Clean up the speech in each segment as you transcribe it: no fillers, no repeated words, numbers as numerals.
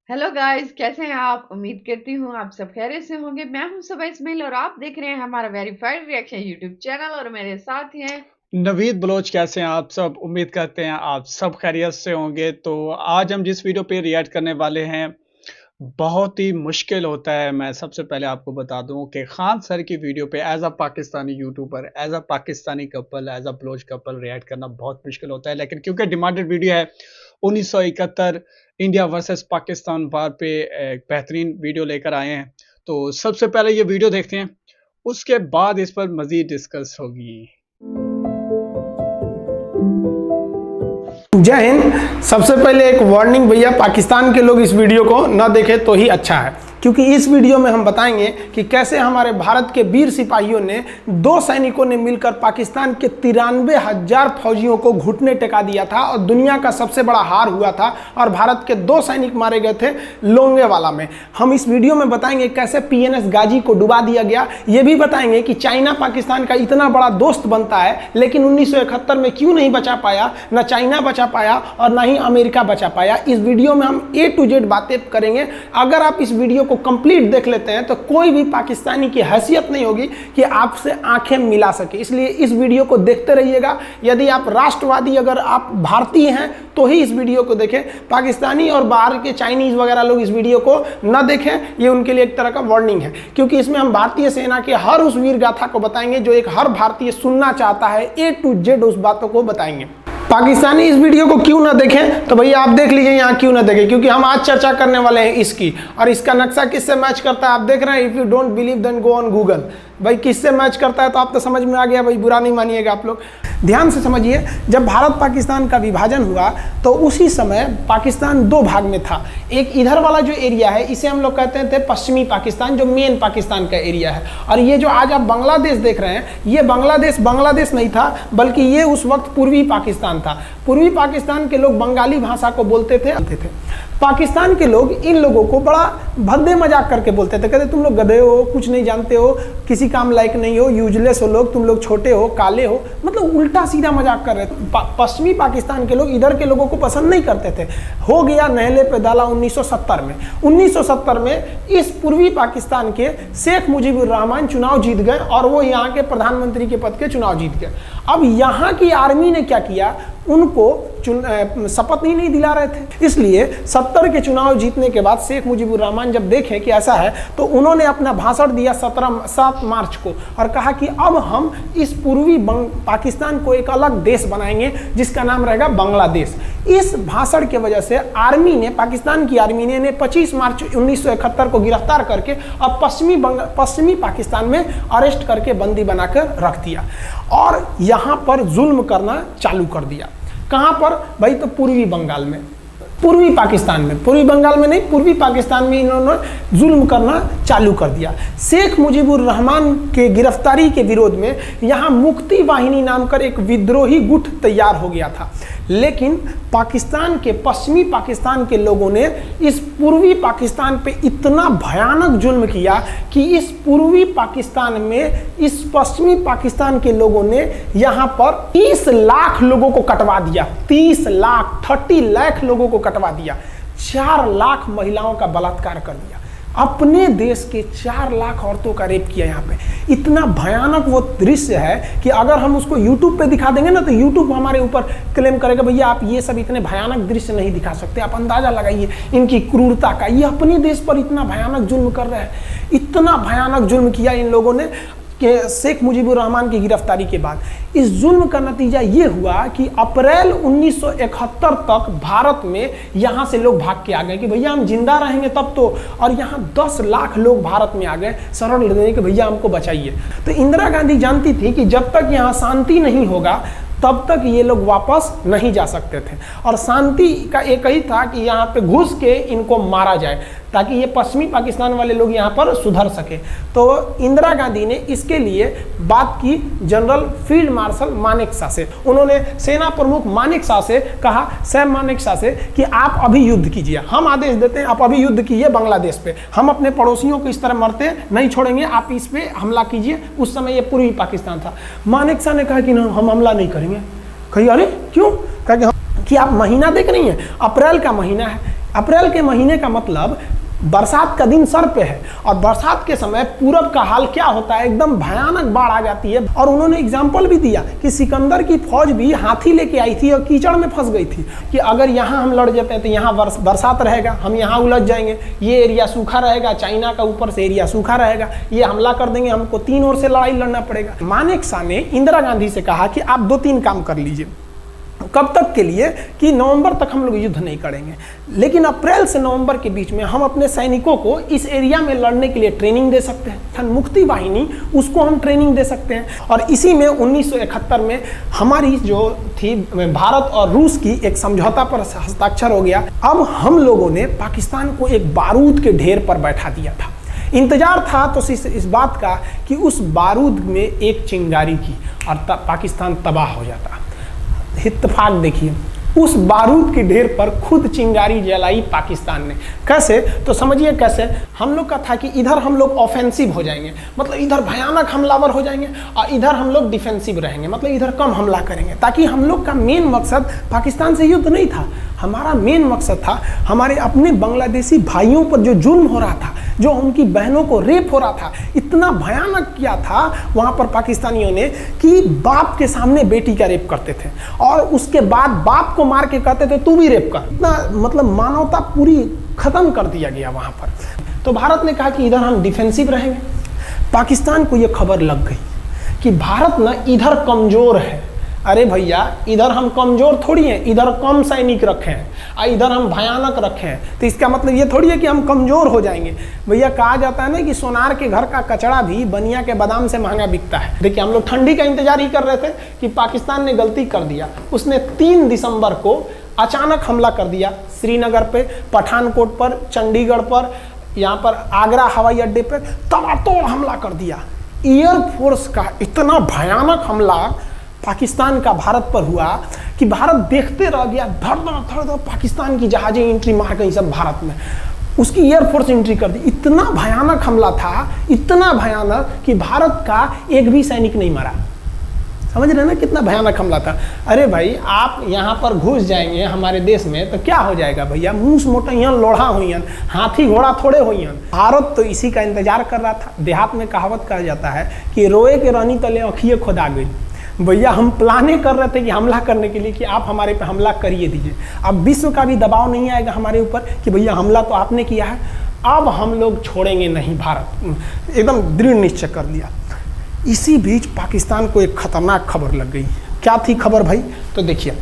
Hello guys, कैसे हैं आप। उम्मीद करती हूँ आप सब खैरियत से होंगे। मैं हूं सबा इस्माइल और आप देख रहे हैं हमारा वेरीफाइड रिएक्शन यूट्यूब चैनल और मेरे साथ हैं। नवीद बलोच कैसे हैं आप सब? उम्मीद करते हैं आप सब खैरियत से होंगे। तो आज हम जिस वीडियो पे रिएक्ट करने वाले हैं, बहुत ही मुश्किल होता है। मैं सबसे पहले आपको बता दूं कि खान सर की वीडियो पे as a Pakistani YouTuber, as a Pakistani couple, as a Baloch couple react करना बहुत मुश्किल होता है। लेकिन क्योंकि डिमांडेड वीडियो है 1971 इंडिया वर्सेस पाकिस्तान वार पे एक बेहतरीन वीडियो लेकर आए हैं, तो सबसे पहले ये वीडियो देखते हैं, उसके बाद इस पर मजीद डिस्कस होगी। जय हिंद। सबसे पहले एक वार्निंग भैया, पाकिस्तान के लोग इस वीडियो को न देखें तो ही अच्छा है, क्योंकि इस वीडियो में हम बताएंगे कि कैसे हमारे भारत के वीर सिपाहियों ने दो सैनिकों ने मिलकर पाकिस्तान के 93,000 फौजियों को घुटने टेका दिया था और दुनिया का सबसे बड़ा हार हुआ था और भारत के 2 सैनिक मारे गए थे लोंगेवाला में। हम इस वीडियो में बताएंगे कैसे PNS गाजी को डुबा दिया गया। ये भी बताएंगे कि चाइना पाकिस्तान का इतना बड़ा दोस्त बनता है, लेकिन 1971 में क्यों नहीं बचा पाया, ना चाइना बचा पाया और ना ही अमेरिका बचा पाया। इस वीडियो में हम A to Z बातें करेंगे। अगर आप इस वीडियो को कंप्लीट देख लेते हैं तो कोई भी पाकिस्तानी की हैसियत नहीं होगी कि आपसे आंखें मिला सके, इसलिए इस वीडियो को देखते रहिएगा। यदि आप राष्ट्रवादी, अगर आप भारतीय हैं तो ही इस वीडियो को देखें। पाकिस्तानी और बाहर के चाइनीज वगैरह लोग इस वीडियो को न देखें, ये उनके लिए एक तरह का वार्निंग है, क्योंकि इसमें हम भारतीय सेना के हर उस वीर गाथा को बताएंगे जो एक हर भारतीय सुनना चाहता है। A to Z उस बातों को बताएंगे। पाकिस्तानी इस वीडियो को क्यों ना देखें तो भैया आप देख लीजिए यहाँ क्यों ना देखें, क्योंकि हम आज चर्चा करने वाले हैं इसकी, और इसका नक्शा किससे मैच करता है आप देख रहे हैं। If you don't believe then go on Google. भाई किससे मैच करता है तो आप तो समझ में आ गया, भाई बुरा नहीं मानिएगा आप लोग। ध्यान से समझिए, जब भारत पाकिस्तान का विभाजन हुआ तो उसी समय पाकिस्तान 2 भाग में था। एक इधर वाला जो एरिया है इसे हम लोग कहते थे पश्चिमी पाकिस्तान, जो मेन पाकिस्तान का एरिया है। और ये जो आज आप बांग्लादेश देख रहे हैं, ये बांग्लादेश नहीं था, बल्कि ये उस वक्त पूर्वी पाकिस्तान था। पूर्वी पाकिस्तान के लोग बंगाली भाषा को बोलते थे। पाकिस्तान के लोग इन लोगों को बड़ा भद्दे मजाक करके बोलते थे, कहते तुम लोग गधे हो, कुछ नहीं जानते हो, किसी काम लायक नहीं हो, यूजलेस हो लोग, तुम लोग छोटे हो, काले हो, मतलब उल्टा सीधा मजाक कर रहे थे। पश्चिमी पाकिस्तान के लोग इधर के लोगों को पसंद नहीं करते थे। हो गया नहले पे दाला 1970 में। 1970 में इस पूर्वी पाकिस्तान के शेख मुजीबुर रहमान चुनाव जीत गए और वो यहाँ के प्रधानमंत्री के पद के चुनाव जीत गए। अब यहाँ की आर्मी ने क्या किया, उनको शपथ ही नहीं दिला रहे थे। इसलिए 70 के चुनाव जीतने के बाद शेख मुजीबुर रहमान जब देखे कि ऐसा है तो उन्होंने अपना भाषण दिया 7 मार्च को और कहा कि अब हम इस पूर्वी पाकिस्तान को एक अलग देश बनाएंगे जिसका नाम रहेगा बांग्लादेश। इस भाषण की वजह से आर्मी ने, पाकिस्तान की आर्मी ने 25 मार्च 1971 को गिरफ्तार करके अब पश्चिमी पाकिस्तान में अरेस्ट करके बंदी बनाकर रख दिया और यहाँ पर जुल्म करना चालू कर दिया। कहाँ पर भाई, तो पूर्वी बंगाल में, पूर्वी पाकिस्तान में, पूर्वी बंगाल में नहीं, पूर्वी पाकिस्तान में इन्होंने जुल्म करना चालू कर दिया। शेख मुजीबुर रहमान के गिरफ्तारी के विरोध में यहाँ मुक्ति वाहिनी नाम कर एक विद्रोही गुट तैयार हो गया था, लेकिन पाकिस्तान के, पश्चिमी पाकिस्तान के लोगों ने इस पूर्वी पाकिस्तान पे इतना भयानक जुल्म किया कि इस पूर्वी पाकिस्तान में इस पश्चिमी पाकिस्तान के लोगों ने यहाँ पर 30 लाख लोगों को कटवा दिया। 30 लाख, 30 लाख लोगों को कटवा दिया। 4 लाख महिलाओं का बलात्कार कर दिया। अपने देश के 4 लाख औरतों का रेप किया यहाँ पे। इतना भयानक वो दृश्य है कि अगर हम उसको YouTube पे दिखा देंगे ना तो YouTube हमारे ऊपर क्लेम करेगा, भैया आप ये सब इतने भयानक दृश्य नहीं दिखा सकते। आप अंदाजा लगाइए इनकी क्रूरता का। ये अपने देश पर इतना भयानक जुल्म कर रहे हैं, इतना भयानक जुल्म किया इन लोगों ने कि शेख मुजीबुर रहमान की गिरफ्तारी के बाद इस जुल्म का नतीजा ये हुआ कि अप्रैल 1971 तक भारत में यहाँ से लोग भाग के आ गए कि भैया हम जिंदा रहेंगे तब तो, और यहाँ 10 लाख लोग भारत में आ गए शरण लेने कि भैया हमको बचाइए। तो इंदिरा गांधी जानती थी कि जब तक यहाँ शांति नहीं होगा तब तक ये लोग वापस नहीं जा सकते थे, और शांति का एक ही था कि यहाँ पे घुस के इनको मारा जाए ताकि ये पश्चिमी पाकिस्तान वाले लोग यहाँ पर सुधर सके। तो इंदिरा गांधी ने इसके लिए बात की जनरल फील्ड मार्शल मानेकशॉ से। उन्होंने सेना प्रमुख मानेकशॉ से कहा, सैम मानेकशॉ से, कि आप अभी युद्ध कीजिए, हम आदेश देते हैं आप अभी युद्ध कीजिए बांग्लादेश पे, हम अपने पड़ोसियों को इस तरह मरते नहीं छोड़ेंगे, आप इस पे हमला कीजिए। उस समय ये पूर्वी पाकिस्तान था। मानेकशॉ ने कहा कि ना, हम हमला नहीं करेंगे। कही अरे क्यों? कहा कि आप महीना देख रही हैं, अप्रैल का महीना है, अप्रैल के महीने का मतलब बरसात का दिन सर पे है, और बरसात के समय पूरब का हाल क्या होता है, एकदम भयानक बाढ़ आ जाती है। और उन्होंने एग्जाम्पल भी दिया कि सिकंदर की फौज भी हाथी लेके आई थी और कीचड़ में फंस गई थी, कि अगर यहाँ हम लड़ जाते हैं तो यहाँ बरसात रहेगा, हम यहाँ उलझ जाएंगे, ये एरिया सूखा रहेगा, चाइना का ऊपर से एरिया सूखा रहेगा, ये हमला कर देंगे, हमको 3 ओर से लड़ाई लड़ना पड़ेगा। मानेकशॉ ने इंदिरा गांधी से कहा कि आप 2-3 काम कर लीजिए। कब तक के लिए? कि नवंबर तक हम लोग युद्ध नहीं करेंगे, लेकिन अप्रैल से नवंबर के बीच में हम अपने सैनिकों को इस एरिया में लड़ने के लिए ट्रेनिंग दे सकते हैं, मुक्ति वाहिनी उसको हम ट्रेनिंग दे सकते हैं। और इसी में 1971 में हमारी जो थी भारत और रूस की एक समझौता पर हस्ताक्षर हो गया। अब हम लोगों ने पाकिस्तान को एक बारूद के ढेर पर बैठा दिया था। इंतजार था तो इस बात का कि उस बारूद में एक चिंगारी की और पाकिस्तान तबाह हो जाता। इत्तेफाक देखिए, उस बारूद के ढेर पर खुद चिंगारी जलाई पाकिस्तान ने। कैसे? तो समझिए कैसे। हम लोग का था कि इधर हम लोग ऑफेंसिव हो जाएंगे, मतलब इधर भयानक हमलावर हो जाएंगे, और इधर हम लोग डिफेंसिव रहेंगे, मतलब इधर कम हमला करेंगे, ताकि हम लोग का मेन मकसद पाकिस्तान से युद्ध नहीं था। हमारा मेन मकसद था हमारे अपने बांग्लादेशी भाइयों पर जो जुल्म हो रहा था, जो उनकी बहनों को रेप हो रहा था, इतना भयानक किया था वहाँ पर पाकिस्तानियों ने कि बाप के सामने बेटी का रेप करते थे, और उसके बाद बाप को मार के कहते थे तू भी रेप कर। इतना मतलब मानवता पूरी खत्म कर दिया गया वहाँ पर। तो भारत ने कहा कि इधर हम डिफेंसिव रहेंगे। पाकिस्तान को ये खबर लग गई कि भारत ना इधर कमज़ोर है। अरे भैया, इधर हम कमज़ोर थोड़ी हैं, इधर कम सैनिक रखे हैं और इधर हम भयानक रखे हैं, तो इसका मतलब ये थोड़ी है कि हम कमज़ोर हो जाएंगे। भैया कहा जाता है ना कि सोनार के घर का कचड़ा भी बनिया के बादाम से महंगा बिकता है। देखिए, हम लोग ठंडी का इंतजार ही कर रहे थे कि पाकिस्तान ने गलती कर दिया। उसने 3 दिसंबर को अचानक हमला कर दिया श्रीनगर पे, पठानकोट पर, चंडीगढ़ पर, यहाँ पर आगरा हवाई अड्डे पर तबातोड़ हमला कर दिया। एयरफोर्स का इतना भयानक हमला पाकिस्तान का भारत पर हुआ कि भारत देखते रह गया। धड़ पाकिस्तान की जहाजें एंट्री मार गई सब भारत में, उसकी एयरफोर्स एंट्री कर दी। इतना भयानक हमला था, इतना भयानक कि भारत का एक भी सैनिक नहीं मरा। समझ रहे ना कितना भयानक हमला था। अरे भाई, आप यहाँ पर घुस जाएंगे हमारे देश में तो क्या हो जाएगा भैया? मूस मोटैयन लोढ़ा हुईन, हाथी घोड़ा थोड़े हुईन। भारत तो इसी का इंतजार कर रहा था। देहात में कहावत कहा जाता है कि रोए के रानी तले अखिए खुदा गई। भैया, हम प्लाने कर रहे थे कि हमला करने के लिए कि आप हमारे पे हमला करिए दीजिए। अब विश्व का भी दबाव नहीं आएगा हमारे ऊपर कि भैया हमला तो आपने किया है, अब हम लोग छोड़ेंगे नहीं। भारत एकदम दृढ़ निश्चय कर लिया। इसी बीच पाकिस्तान को एक खतरनाक खबर लग गई। क्या थी खबर भाई? तो देखिए,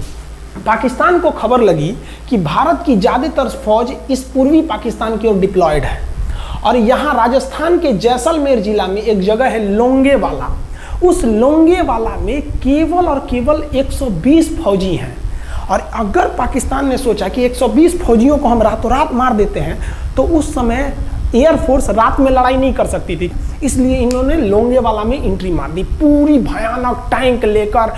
पाकिस्तान को खबर लगी कि भारत की ज़्यादातर फौज इस पूर्वी पाकिस्तान की ओर डिप्लॉयड है, और यहाँ राजस्थान के जैसलमेर जिला में एक जगह है लोंगेवाला। उस लोंगेवाला में केवल और केवल 120 फौजी हैं। और अगर पाकिस्तान ने सोचा कि 120 फौजियों को हम रातों रात मार देते हैं तो उस समय एयरफोर्स रात में लड़ाई नहीं कर सकती थी, इसलिए इन्होंने लोंगेवाला में एंट्री मार दी। पूरी भयानक टैंक लेकर,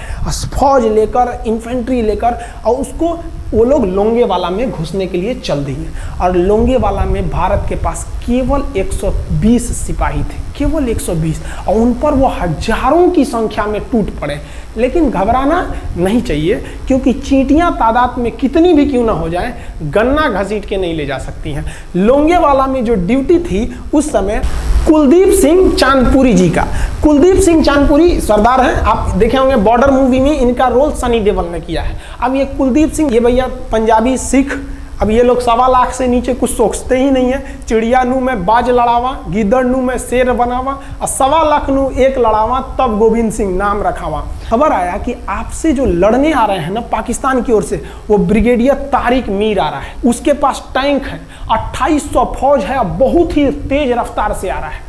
फौज लेकर, इन्फेंट्री लेकर, और उसको वो लोग लोंगेवाला में घुसने के लिए चल दिए। और लोंगेवाला में भारत के पास केवल 120 सिपाही थे, केवल 120, और उन पर वो हजारों की संख्या में टूट पड़े। लेकिन घबराना नहीं चाहिए, क्योंकि चींटियां तादाद में कितनी भी क्यों ना हो जाए, गन्ना घसीट के नहीं ले जा सकती हैं। लोंगेवाला में जो ड्यूटी थी उस समय कुलदीप सिंह चांदपुरी जी का। कुलदीप सिंह चांदपुरी सरदार हैं, आप देखे होंगे बॉर्डर मूवी में इनका रोल सनी देओल ने किया है। अब ये कुलदीप सिंह, ये भैया पंजाबी सिख, अब ये लोग 1.25 लाख से नीचे कुछ सोचते ही नहीं है। चिड़िया नू में बाज लड़ावा, गिदड़ नू में शेर बनावा, और 1.25 लाख नू एक लड़ावा, तब गोविंद सिंह नाम रखावा। खबर आया कि आपसे जो लड़ने आ रहे हैं ना पाकिस्तान की ओर से, वो ब्रिगेडियर तारिक मीर आ रहा है। उसके पास टैंक है, 2800 फौज है, बहुत ही तेज रफ्तार से आ रहा है।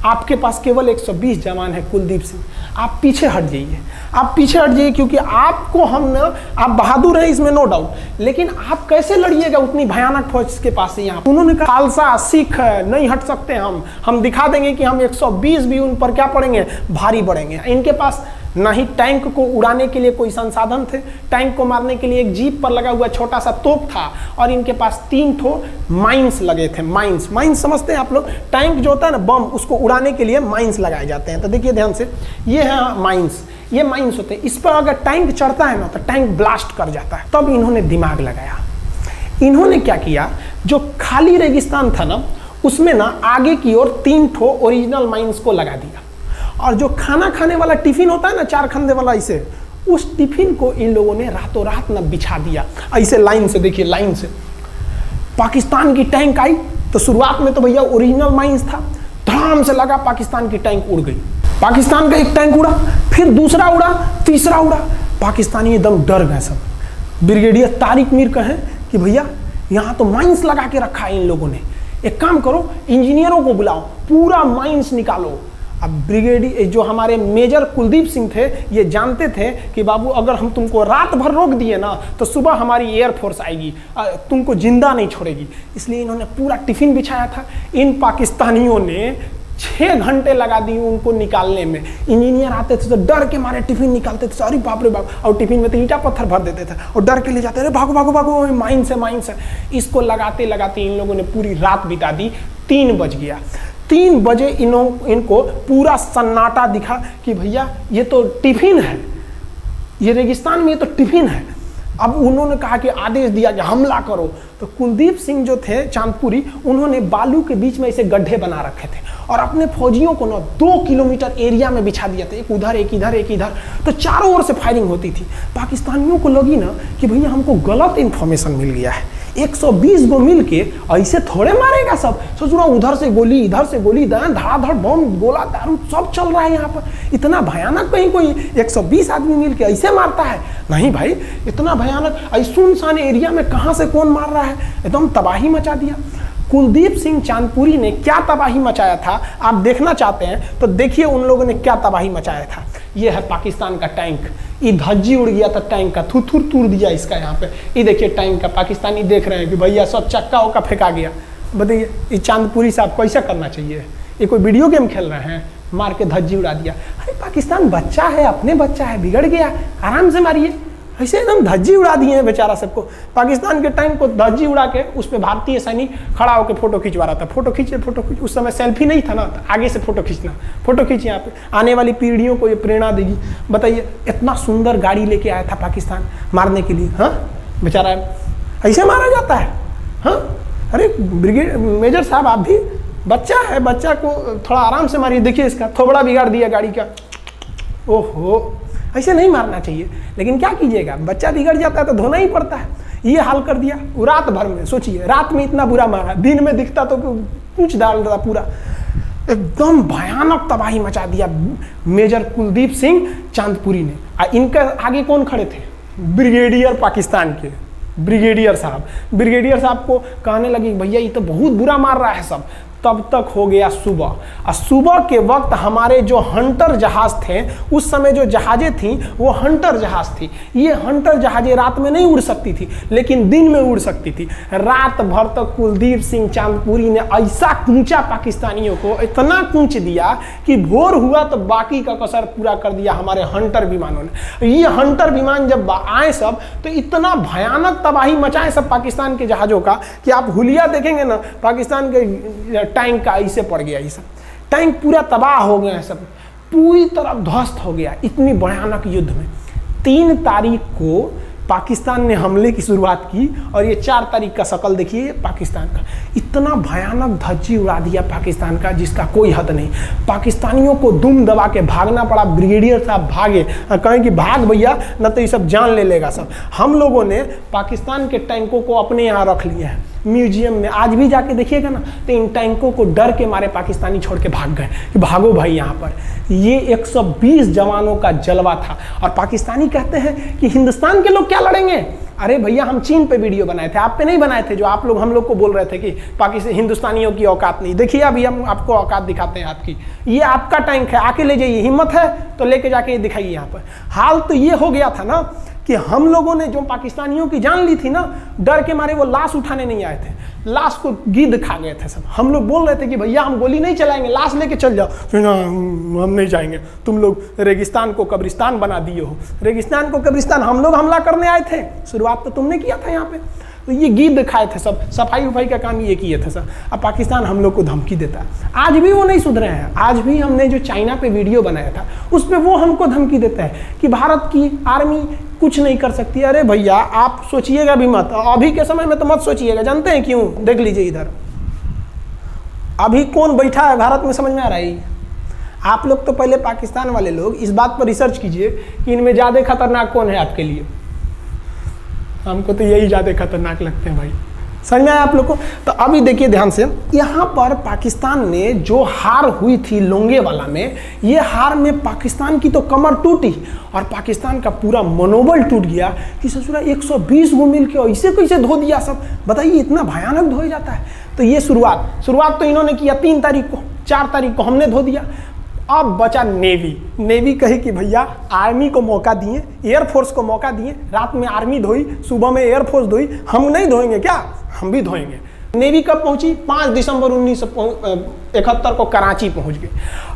आपके पास केवल 120 जवान है कुलदीप सिंह, आप पीछे हट जाइए, आप पीछे हट जाइए, क्योंकि आपको हम ना, आप बहादुर हैं इसमें नो डाउट, लेकिन आप कैसे लड़िएगा उतनी भयानक फौज के पास से? यहाँ उन्होंने कहा खालसा सिख नहीं हट सकते, हम दिखा देंगे कि हम 120 भी उन पर क्या पड़ेंगे, भारी पड़ेंगे। इनके पास ना ही टैंक को उड़ाने के लिए कोई संसाधन थे, टैंक को मारने के लिए एक जीप पर लगा हुआ छोटा सा तोप था, और इनके पास 3 ठो माइंस लगे थे। माइंस समझते हैं आप लोग? टैंक जो होता है ना बम, उसको उड़ाने के लिए माइंस लगाए जाते हैं। तो देखिए ध्यान से, ये है माइंस, ये माइंस होते हैं। इस पर अगर टैंक चढ़ता है ना तो टैंक ब्लास्ट कर जाता है। तब इन्होंने दिमाग लगाया, इन्होंने क्या किया, जो खाली रेगिस्तान था ना उसमें ना आगे की ओर 3 ठो ओरिजिनल माइंस को लगा दिया, और जो खाना खाने वाला टिफिन होता है ना 4 खंदे वाला, इसे उस टिफिन को इन लोगों ने रातों रात ना बिछा दिया ऐसे लाइन से। देखिए लाइन से पाकिस्तान की टैंक आई तो शुरुआत में तो भैया ओरिजिनल माइंस था, धड़ाम से लगा, पाकिस्तान की टैंक उड़ गई। पाकिस्तान का एक टैंक उड़ा, फिर दूसरा उड़ा, तीसरा उड़ा, पाकिस्तानी एकदम डर गए सब। ब्रिगेडियर तारिक मीर कहें कि भैया यहाँ तो माइंस लगा के रखा है इन लोगों ने, एक काम करो इंजीनियरों को बुलाओ, पूरा माइंस निकालो। अब ब्रिगेडियर जो हमारे मेजर कुलदीप सिंह थे ये जानते थे कि बाबू अगर हम तुमको रात भर रोक दिए ना तो सुबह हमारी एयरफोर्स आएगी, तुमको जिंदा नहीं छोड़ेगी। इसलिए इन्होंने पूरा टिफिन बिछाया था। इन पाकिस्तानियों ने 6 घंटे लगा दिए उनको निकालने में। इंजीनियर आते थे तो डर के मारे टिफिन निकालते थे, अरे बाप रे बाप, और टिफिन में तो ईंटा पत्थर भर देते थे और डर के ले जाते, अरे भागो भागो भागो माइंस है माइंस है। इसको लगाते लगाते इन लोगों ने पूरी रात बिता दी। 3 बज गया। 3 बजे इनको पूरा सन्नाटा दिखा कि भैया ये तो टिफिन है, ये रेगिस्तान में ये तो टिफिन है। अब उन्होंने कहा कि आदेश दिया कि हमला करो। तो कुलदीप सिंह जो थे चांदपुरी, उन्होंने बालू के बीच में ऐसे गड्ढे बना रखे थे और अपने फौजियों को ना 2 किलोमीटर एरिया में बिछा दिया था, एक उधर एक इधर एक इधर। तो चारों ओर से फायरिंग होती थी। पाकिस्तानियों को लगी ना कि भैया हमको गलत इंफॉर्मेशन मिल गया है, 120 गो मिल के ऐसे थोड़े मारेगा सब। सोच रहा उधर से गोली इधर से गोली, धड़ाधड़ बम गोला दारू सब चल रहा है यहाँ पर। इतना भयानक कहीं कोई 120 आदमी मिल के ऐसे मारता है? नहीं भाई, इतना भयानक सुनसान एरिया में कहाँ से कौन मार रहा है? एकदम तबाही मचा दिया। कुलदीप सिंह चांदपुरी ने क्या तबाही मचाया था आप देखना चाहते हैं तो देखिए उन लोगों ने क्या तबाही मचाया था। ये है पाकिस्तान का टैंक, ये धज्जी उड़ गया था टैंक का, थुथुर तूर दिया इसका यहाँ पे। ये देखिए टैंक का, पाकिस्तानी देख रहे हैं कि भैया सब चक्का उक्का फेंका गया। बताइए ये चांदपुरी साहब कैसा करना चाहिए? ये कोई वीडियो गेम खेल रहे हैं? मार के धज्जी उड़ा दिया। अरे पाकिस्तान बच्चा है, अपने बच्चा है, बिगड़ गया, आराम से मारिए। ऐसे एकदम धज्जी उड़ा दिए हैं बेचारा सबको। पाकिस्तान के टैंक को धज्जी उड़ा के उस पर भारतीय सैनिक खड़ा होकर फोटो खिंचवा रहा था। फोटो खींचे फोटो खींच, उस समय सेल्फी नहीं था ना, आगे से फोटो खींचना, फोटो खींच। यहाँ पे आने वाली पीढ़ियों को ये प्रेरणा देगी। बताइए इतना सुंदर गाड़ी लेके आया था पाकिस्तान मारने के लिए, हाँ बेचारा ऐसे मारा जाता है? हाँ अरे ब्रिगेड मेजर साहब आप भी बच्चा है, बच्चा को थोड़ा आराम से मारिए। देखिए इसका थोबड़ा बिगाड़ दिया गाड़ी का। ओहो, ऐसे नहीं मारना चाहिए, लेकिन क्या कीजिएगा, बच्चा बिगड़ जाता है तो धोना ही पड़ता है। ये हाल कर दिया रात भर में। सोचिए रात में इतना बुरा मारा, दिन में दिखता तो पूछ डाल रहा पूरा। एकदम भयानक तबाही मचा दिया मेजर कुलदीप सिंह चांदपुरी ने। इनका आगे कौन खड़े थे? ब्रिगेडियर पाकिस्तान के ब्रिगेडियर साहब। ब्रिगेडियर साहब को कहने लगी भैया ये तो बहुत बुरा मार रहा है सब। तब तक हो गया सुबह, और सुबह के वक्त हमारे जो हंटर जहाज थे, उस समय जो जहाजें थी वो हंटर जहाज थी। ये हंटर जहाजें रात में नहीं उड़ सकती थी लेकिन दिन में उड़ सकती थी। रात भर तक कुलदीप सिंह चांदपुरी ने ऐसा कूचा पाकिस्तानियों को, इतना कूच दिया कि भोर हुआ तो बाकी का कसर पूरा कर दिया हमारे हंटर विमानों ने। ये हंटर विमान जब आए सब तो इतना भयानक तबाही मचाए सब पाकिस्तान के जहाज़ों का कि आप हुलिया देखेंगे ना, पाकिस्तान के टैंक का ऐसे पड़ गया। ये सब टैंक पूरा तबाह हो गया है, सब पूरी तरह ध्वस्त हो गया इतनी भयानक युद्ध में। 3 तारीख को पाकिस्तान ने हमले की शुरुआत की और ये 4 तारीख का शकल देखिए पाकिस्तान का। इतना भयानक धज्जी उड़ा दिया पाकिस्तान का जिसका कोई हद नहीं। पाकिस्तानियों को दुम दबा के भागना पड़ा। ब्रिगेडियर साहब भागे, कहें कि भाग भैया न तो ये सब जान ले लेगा सब। हम लोगों ने पाकिस्तान के टैंकों को अपने यहाँ रख लिया है म्यूजियम में। आज भी जाके देखिएगा ना तो इन टैंकों को डर के मारे पाकिस्तानी छोड़ के भाग गए कि भागो भाई यहाँ पर। ये 120 जवानों का जलवा था। और पाकिस्तानी कहते हैं कि हिंदुस्तान के लोग क्या लड़ेंगे? अरे भैया हम चीन पे वीडियो बनाए थे, आप पे नहीं बनाए थे, जो आप लोग हम लोग को बोल रहे थे कि पाकिस्तान हिंदुस्तानियों की औकात नहीं। देखिए अभी हम आपको औकात दिखाते हैं आपकी। ये आपका टैंक है, आके ले जाइए, हिम्मत है तो लेके जाके दिखाइए यहाँ पर। हाल तो ये हो गया था ना कि हम लोगों ने जो पाकिस्तानियों की जान ली थी ना, डर के मारे वो लाश उठाने नहीं आए थे, लाश को गिद्ध खा गए थे सब। हम लोग बोल रहे थे कि भैया हम गोली नहीं चलाएंगे, लाश लेके चल जाओ। हम नहीं जाएंगे, तुम लोग रेगिस्तान को कब्रिस्तान बना दिए हो। रेगिस्तान को कब्रिस्तान हम लोग हमला करने आए थे, शुरुआत तो तुमने किया था यहाँ पे। तो ये गिद्ध खाए थे सब, सफाई उफाई का काम ये किए थे सब। अब पाकिस्तान हम लोग को धमकी देता है, आज भी वो नहीं सुधरे हैं। आज भी हमने जो चाइना पे वीडियो बनाया था उस पर वो हमको धमकी देता है कि भारत की आर्मी कुछ नहीं कर सकती। अरे भैया आप सोचिएगा भी मत, अभी के समय में तो मत सोचिएगा। जानते हैं क्यों? देख लीजिए इधर अभी कौन बैठा है भारत में, समझ में आ रहा है? आप लोग तो पहले पाकिस्तान वाले लोग इस बात पर रिसर्च कीजिए कि इनमें ज़्यादा खतरनाक कौन है आपके लिए। हमको तो यही ज़्यादा खतरनाक लगते हैं भाई, समझ में आया आप लोग को? तो अभी देखिए ध्यान से, यहाँ पर पाकिस्तान ने जो हार हुई थी लोंगेवाला में, ये हार में पाकिस्तान की तो कमर टूटी और पाकिस्तान का पूरा मनोबल टूट गया कि ससुरा 120 गो मिल के ऐसे कैसे धो दिया सब। बताइए इतना भयानक धोया जाता है। तो ये शुरुआत तो इन्होंने किया 3 तारीख को, 4 तारीख को हमने धो दिया। अब बचा नेवी कही कि भैया आर्मी को मौका दिए, एयरफोर्स को मौका दिए, रात में आर्मी धोई, सुबह में एयरफोर्स धोई, हम नहीं धोएंगे क्या? हम भी धोएंगे। नेवी कब पहुंची? 5 दिसंबर 1971 को कराची पहुंच गई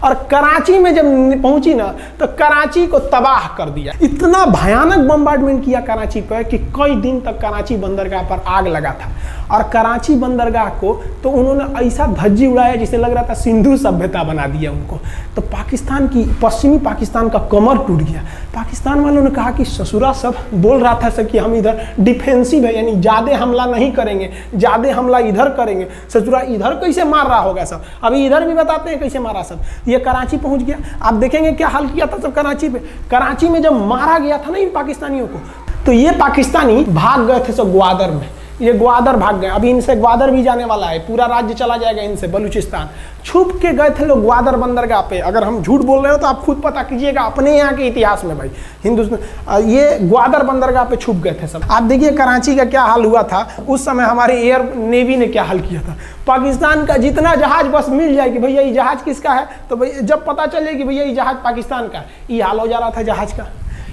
और कराची में जब पहुंची ना तो कराची को तबाह कर दिया। इतना भयानक बम्बार्डमेंट किया कराची पर कि कई दिन तक कराची बंदरगाह पर आग लगा था और कराची बंदरगाह को तो उन्होंने ऐसा धज्जी उड़ाया जिसे लग रहा था सिंधु सभ्यता बना दिया उनको। तो पाकिस्तान की, पश्चिमी पाकिस्तान का कमर टूट गया। पाकिस्तान वालों ने कहा कि ससुरा सब बोल रहा था सब कि हम इधर डिफेंसिव है, यानी ज़्यादा हमला नहीं करेंगे, ज़्यादा हमला इधर करेंगे। ससुरा इधर कैसे मार रहा होगा सब, अभी इधर भी बताते हैं कैसे मारा सब। ये कराची पहुंच गया, आप देखेंगे क्या हाल किया था सब कराची पे। कराची में जब मारा गया था ना इन पाकिस्तानियों को, तो ये पाकिस्तानी भाग गए थे सब ग्वादर में। ये ग्वादर भाग गए, अभी इनसे ग्वादर भी जाने वाला है, पूरा राज्य चला जाएगा इनसे, बलूचिस्तान। छुप के गए थे लोग ग्वादर बंदरगाह पे। अगर हम झूठ बोल रहे हो तो आप खुद पता कीजिएगा अपने यहाँ के इतिहास में भाई, हिंदुस्तान ये ग्वादर बंदरगाह पे छुप गए थे सब। आप देखिए कराची का क्या हाल हुआ था उस समय, हमारे एयर नेवी ने क्या हाल किया था। पाकिस्तान का जितना जहाज बस मिल जाए कि भैया ये जहाज किसका है, तो भैया जब पता चले कि भैया ये जहाज पाकिस्तान का है, ये हाल हो जा रहा था जहाज का।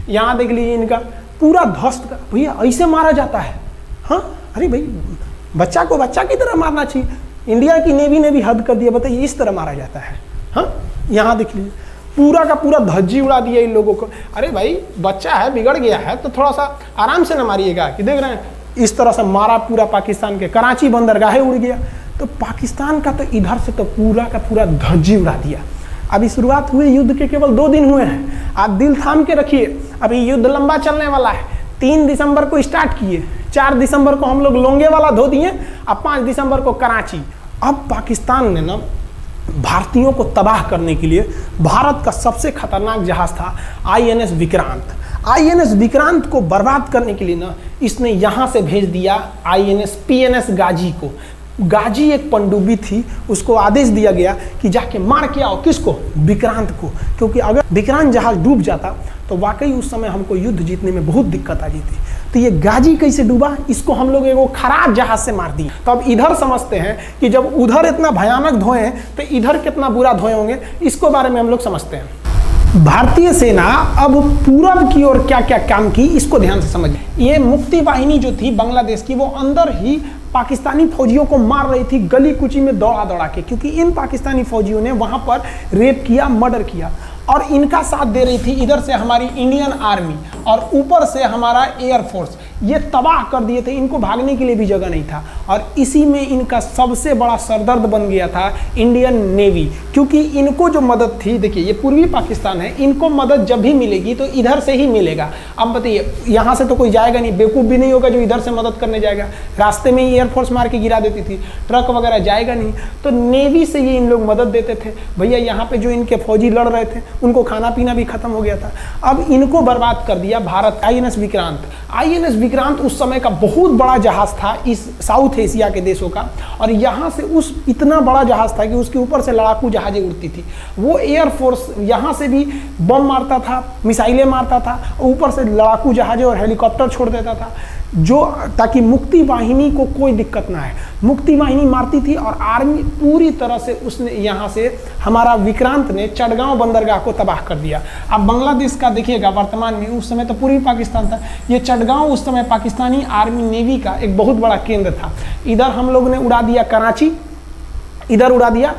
यहाँ देख लीजिए इनका पूरा ध्वस्त का, भैया ऐसे मारा जाता है। हाँ अरे भाई बच्चा को बच्चा की तरह मारना चाहिए। इंडिया की नेवी ने भी हद कर दिया, बताइए इस तरह मारा जाता है। हाँ यहाँ देख लीजिए पूरा का पूरा धज्जी उड़ा दिया इन लोगों को। अरे भाई बच्चा है, बिगड़ गया है तो थोड़ा सा आराम से ना मारिएगा, कि देख रहे हैं इस तरह से मारा पूरा पाकिस्तान के। कराची बंदरगाह उड़ गया। तो पाकिस्तान का तो इधर से तो पूरा का पूरा धज्जी उड़ा दिया। अभी शुरुआत हुई युद्ध के केवल 2 दिन हुए हैं, आप दिल थाम के रखिए, अभी युद्ध लंबा चलने वाला है। 3 दिसंबर को स्टार्ट किए, 4 दिसंबर को हम लोग लोंगेवाला धो दिए, अब 5 दिसंबर को कराची। अब पाकिस्तान ने ना भारतीयों को तबाह करने के लिए भारत का सबसे खतरनाक जहाज था INS विक्रांत। INS विक्रांत को बर्बाद करने के लिए ना इसने यहाँ से भेज दिया INS PNS गाजी को। गाजी एक पनडुब्बी थी, उसको आदेश दिया गया कि जाके मार के आओ, किसको? विक्रांत को। क्योंकि अगर विक्रांत जहाज डूब जाता तो वाकई उस समय हमको युद्ध जीतने में बहुत दिक्कत आ जाती। तो ये गाजी कैसे डूबा, इसको हम लोग एगो खराब जहाज से मार दिए। तो अब इधर समझते हैं कि जब उधर इतना भयानक धोए तो इधर कितना बुरा धोए होंगे, इसको बारे में हम लोग समझते हैं। भारतीय सेना अब पूरब की ओर क्या क्या काम की, इसको ध्यान से समझिए। ये मुक्ति वाहिनी जो थी बांग्लादेश की, वो अंदर ही पाकिस्तानी फौजियों को मार रही थी गली कुची में दौड़ा दौड़ा के, क्योंकि इन पाकिस्तानी फौजियों ने वहां पर रेप किया, मर्डर किया और इनका साथ दे रही थी इधर से हमारी इंडियन आर्मी और ऊपर से हमारा एयरफोर्स। ये तबाह कर दिए थे, इनको भागने के लिए भी जगह नहीं था। और इसी में इनका सबसे बड़ा सरदर्द बन गया था इंडियन नेवी, क्योंकि इनको जो मदद थी, देखिए ये पूर्वी पाकिस्तान है, इनको मदद जब भी मिलेगी तो इधर से ही मिलेगा। अब बताइए यहाँ से तो कोई जाएगा नहीं, बेवकूफ़ भी नहीं होगा जो इधर से मदद करने जाएगा। रास्ते में ही एयरफोर्स मार के गिरा देती थी, ट्रक वगैरह जाएगा नहीं, तो नेवी से ही इन लोग मदद देते थे। भैया यहाँ पे जो इनके फौजी लड़ रहे थे उनको खाना पीना भी खत्म हो गया था। अब इनको बर्बाद कर दिया भारत। INS विक्रांत, INS विक्रांत उस समय का बहुत बड़ा जहाज था इस साउथ एशिया के देशों का, और यहाँ से उस इतना बड़ा जहाज था कि उसके ऊपर से लड़ाकू जहाजें उड़ती थी। वो एयरफोर्स यहाँ से भी बम मारता था, मिसाइलें मारता था, ऊपर से लड़ाकू जहाजें और हेलीकॉप्टर छोड़ देता था, जो ताकि मुक्ति वाहिनी को कोई दिक्कत ना है। मुक्ति वाहिनी मारती थी और आर्मी पूरी तरह से उसने यहाँ से हमारा विक्रांत ने चटगांव बंदरगाह को तबाह कर दिया। अब बांग्लादेश का देखिएगा वर्तमान में, उस समय तो पूर्वी पाकिस्तान था, ये चटगांव उस समय पाकिस्तानी आर्मी नेवी का एक बहुत बड़ा केंद्र था। इधर हम लोग ने उड़ा दिया कराची, इधर उड़ा दिया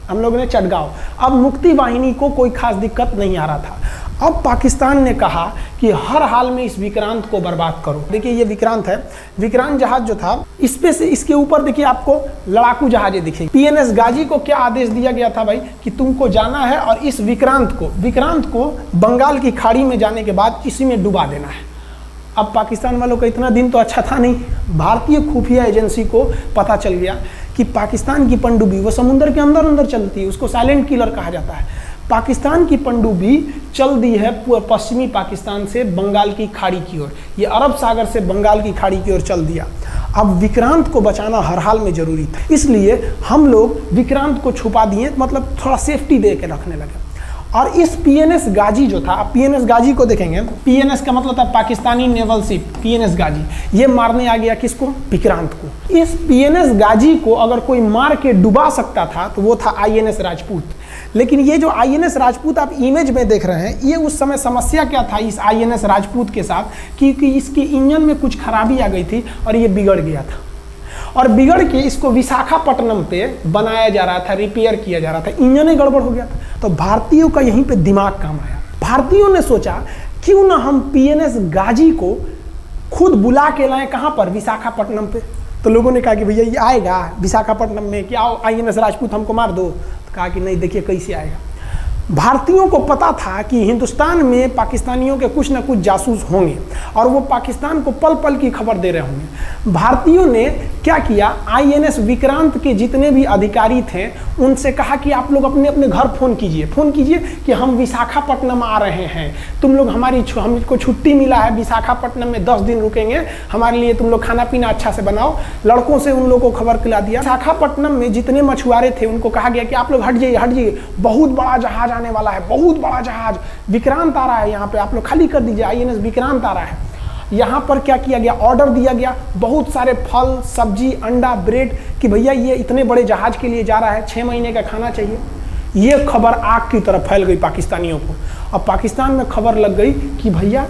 हम लोग ने चटगांव। अब मुक्ति वाहिनी को कोई खास दिक्कत नहीं आ रहा था। अब पाकिस्तान ने कहा कि हर हाल में इस विक्रांत को बर्बाद करो। देखिए ये विक्रांत है, विक्रांत जहाज जो था इस पे से इसके ऊपर देखिए आपको लड़ाकू जहाजें दिखेंगी। पीएनएस गाजी को क्या आदेश दिया गया था भाई कि तुमको जाना है और इस विक्रांत को बंगाल की खाड़ी में जाने के बाद इसी में डुबा देना है। अब पाकिस्तान वालों का इतना दिन तो अच्छा था नहीं, भारतीय खुफिया एजेंसी को पता चल गया कि पाकिस्तान की पनडुब्बी वो समुद्र के अंदर अंदर चलती है, उसको साइलेंट किलर कहा जाता है। पाकिस्तान की पनडुब्बी चल दी है पश्चिमी पाकिस्तान से बंगाल की खाड़ी की ओर, ये अरब सागर से बंगाल की खाड़ी की ओर चल दिया। अब विक्रांत को बचाना हर हाल में जरूरी था, इसलिए हम लोग विक्रांत को छुपा दिए, मतलब थोड़ा सेफ्टी दे के रखने लगे। और इस पीएनएस गाजी जो था, पीएनएस गाजी को देखेंगे, पीएनएस का मतलब था पाकिस्तानी नेवल शिप, पीएनएस गाजी, ये मारने आ गया किसको? विक्रांत को। इस पीएनएस गाजी को अगर कोई मार के डुबा सकता था तो वो था आईएनएस राजपूत। लेकिन ये जो आईएनएस राजपूत आप इमेज में देख रहे हैं, ये उस समय समस्या क्या था इस आईएनएस राजपूत के साथ, क्योंकि इसके इंजन में कुछ खराबी आ गई थी और ये बिगड़ गया था, और बिगड़ के इसको विशाखापट्टनम पे बनाया जा रहा था, रिपेयर किया जा रहा था, इंजन ही गड़बड़ हो गया था। तो भारतीयों का यहीं पे दिमाग काम आया। भारतीयों ने सोचा क्यों ना हम पीएनएस गाजी को खुद बुला के लाएं, कहां पर? विशाखापट्टनम पे। तो लोगों ने कहा कि भैया ये आएगा विशाखापट्टनम में, क्या आईएनएस राजपूत हमको मार दो? तो कहा कि नहीं, देखिए कैसे आएगा। भारतीयों को पता था कि हिंदुस्तान में पाकिस्तानियों के कुछ ना कुछ जासूस होंगे और वो पाकिस्तान को पल पल की खबर दे रहे होंगे। भारतीयों ने क्या किया, आईएनएस विक्रांत के जितने भी अधिकारी थे उनसे कहा कि आप लोग अपने अपने घर फ़ोन कीजिए कि हम विशाखापट्टनम आ रहे हैं, तुम लोग हमको छुट्टी मिला है, विशाखापट्टनम में 10 दिन रुकेंगे, हमारे लिए तुम लोग खाना पीना अच्छा से बनाओ। लड़कों से उन लोगों को खबर खिला दिया। विशाखापट्टनम में जितने मछुआरे थे उनको कहा गया कि आप लोग हट जाइए, बहुत बड़ा जहाज आने वाला है, बहुत बड़ा जहाज विक्रांत आ रहा है, यहाँ पे आप लोग खाली कर दीजिए, आईएनएस विक्रांत आ रहा है। यहाँ पर क्या किया गया, ऑर्डर दिया गया, बहुत सारे फल सब्जी अंडा ब्रेड, कि भैया ये इतने बड़े जहाज के लिए जा रहा है, 6 महीने का खाना चाहिए। ये खबर आग की तरह फैल गई पाकिस्तानियों को। अब पाकिस्तान में खबर लग गई कि भैया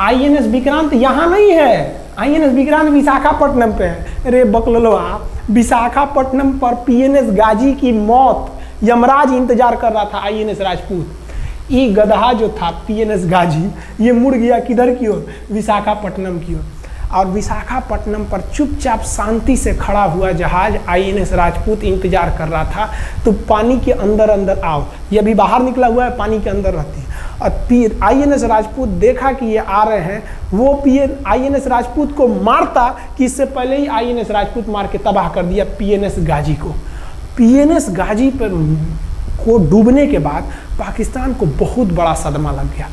आईएनएस विक्रांत यहाँ नहीं है, आईएनएस विक्रांत विशाखापट्टनम पे है। अरे बकलवा, विशाखापट्टनम पर पीएनएस गाजी की मौत यमराज इंतजार कर रहा था आईएनएस राजपूत। ये गधा जो था पीएनएस गाजी, ये मुड़ गया किधर की ओर? विशाखापट्टनम की ओर। और विशाखापट्टनम पर चुपचाप शांति से खड़ा हुआ जहाज आईएनएस राजपूत इंतजार कर रहा था, तो पानी के अंदर अंदर आओ। ये अभी बाहर निकला हुआ है, पानी के अंदर रहती है। और आईएनएस राजपूत देखा कि ये आ रहे हैं, वो आईएनएस राजपूत को मारता कि इससे पहले ही आईएनएस राजपूत मार के तबाह कर दिया पीएनएस गाजी को। पीएनएस गाजी पर को डूबने के बाद पाकिस्तान को बहुत बड़ा सदमा लग गया।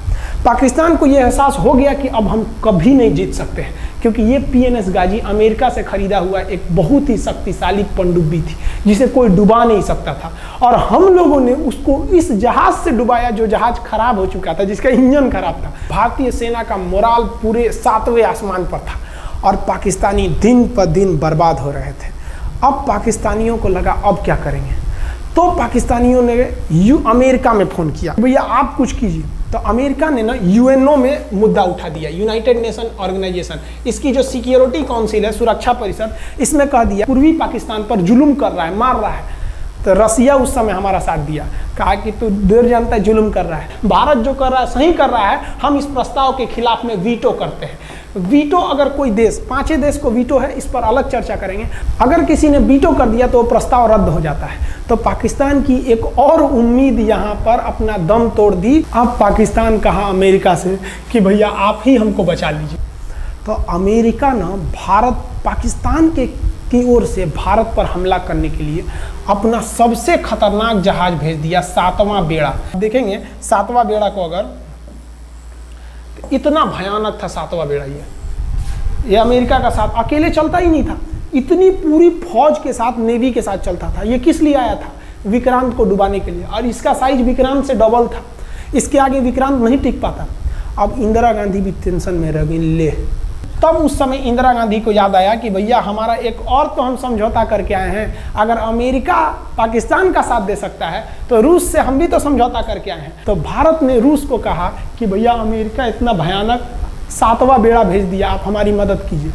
पाकिस्तान को यह एहसास हो गया कि अब हम कभी नहीं जीत सकते हैं, क्योंकि ये पीएनएस गाजी अमेरिका से खरीदा हुआ एक बहुत ही शक्तिशाली पनडुब्बी थी जिसे कोई डुबा नहीं सकता था, और हम लोगों ने उसको इस जहाज से डुबाया जो जहाज खराब हो चुका था, जिसका इंजन खराब था। भारतीय सेना का मोराल पूरे 7वें आसमान पर था और पाकिस्तानी दिन पर दिन बर्बाद हो रहे थे। अब पाकिस्तानियों को लगा अब क्या करेंगे, तो पाकिस्तानियों ने अमेरिका में फ़ोन किया, भैया आप कुछ कीजिए। तो अमेरिका ने ना यूएनओ में मुद्दा उठा दिया, यूनाइटेड नेशन ऑर्गेनाइजेशन, इसकी जो सिक्योरिटी काउंसिल है, सुरक्षा परिषद, इसमें कह दिया पूर्वी पाकिस्तान पर जुल्म कर रहा है, मार रहा है। तो रसिया उस समय हमारा साथ दिया, कहा कि तू देर जानता है जुल्म कर रहा है, भारत जो कर रहा है सही कर रहा है, हम इस प्रस्ताव के खिलाफ में वीटो करते हैं। वीटो अगर कोई देश, 5 देश को वीटो है, इस पर अलग चर्चा करेंगे, अगर किसी ने वीटो कर दिया तो वो प्रस्ताव रद्द हो जाता है। तो पाकिस्तान की एक और उम्मीद यहाँ पर अपना दम तोड़ दी। अब पाकिस्तान कहा अमेरिका से कि भैया आप ही हमको बचा लीजिए। तो अमेरिका ना पाकिस्तान की ओर से भारत पर हमला करने के लिए अपना सबसे खतरनाक जहाज भेज दिया, 7वां बेड़ा। देखेंगे 7वां बेड़ा को, अगर इतना भयानक था 7वां बेड़ा, ये अमेरिका का साथ अकेले चलता ही नहीं था, इतनी पूरी फौज के साथ, नेवी के साथ चलता था। ये किस लिए आया था? विक्रांत को डुबाने के लिए, और इसका साइज विक्रांत से डबल था, इसके आगे विक्रांत नहीं टिक पाता। अब इंदिरा गांधी भी टेंशन में रह गई। ले, तब उस समय इंदिरा गांधी को याद आया कि भैया हमारा एक और तो हम समझौता करके आए हैं, अगर अमेरिका पाकिस्तान का साथ दे सकता है तो रूस से हम भी तो समझौता करके आए हैं। तो भारत ने रूस को कहा कि भैया अमेरिका इतना भयानक 7वां बेड़ा भेज दिया, आप हमारी मदद कीजिए।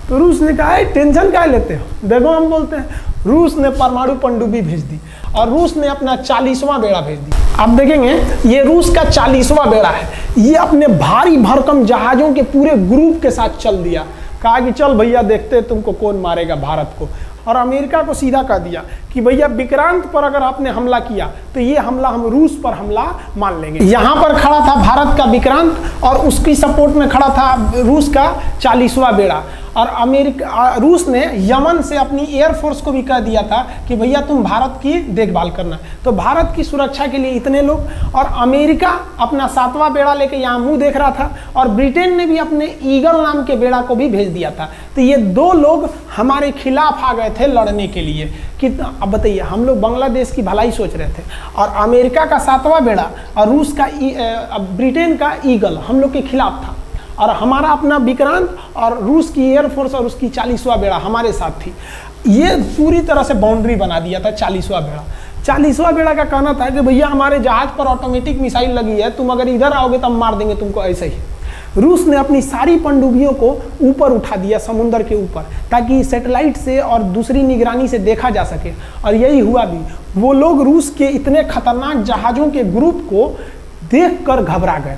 तो रूस ने कहा टेंशन क्या लेते हो, देखो हम बोलते हैं। रूस ने परमाणु पनडुब्बी भेज दी और रूस ने अपना 40वां बेड़ा भेज दिया। आप देखेंगे ये रूस का 40वां बेड़ा है। ये अपने भारी भरकम जहाजों के पूरे ग्रुप के साथ चल दिया, कहा कि चल भैया देखते तुमको कौन मारेगा भारत को। और अमेरिका को सीधा कह दिया कि भैया विक्रांत पर अगर आपने हमला किया तो ये हमला हम रूस पर हमला मान लेंगे। यहाँ पर खड़ा था भारत का विक्रांत और उसकी सपोर्ट में खड़ा था रूस का 40वां बेड़ा। और रूस ने यमन से अपनी एयरफोर्स को भी कह दिया था कि भैया तुम भारत की देखभाल करना। तो भारत की सुरक्षा के लिए इतने लोग, और अमेरिका अपना 7वां बेड़ा लेके यहाँ मुंह देख रहा था, और ब्रिटेन ने भी अपने ईगल नाम के बेड़ा को भी भेज दिया था। तो ये 2 लोग हमारे खिलाफ आ गए थे लड़ने के लिए। कि अब बताइए, हम लोग बांग्लादेश की भलाई सोच रहे थे और अमेरिका का 7वां बेड़ा और रूस का ब्रिटेन का ईगल हम लोग के खिलाफ था, और हमारा अपना विक्रांत और रूस की एयरफोर्स और उसकी 40वां बेड़ा हमारे साथ थी। ये पूरी तरह से बाउंड्री बना दिया था 40वां बेड़ा। 40वां बेड़ा का कहना था कि भैया हमारे जहाज पर ऑटोमेटिक मिसाइल लगी है, तुम अगर इधर आओगे तो हम मार देंगे तुमको ऐसे ही। रूस ने अपनी सारी पनडुब्बियों को ऊपर उठा दिया समुद्र के ऊपर, ताकि सैटेलाइट से और दूसरी निगरानी से देखा जा सके, और यही हुआ भी। वो लोग रूस के इतने खतरनाक जहाज़ों के ग्रुप को देखकर घबरा गए,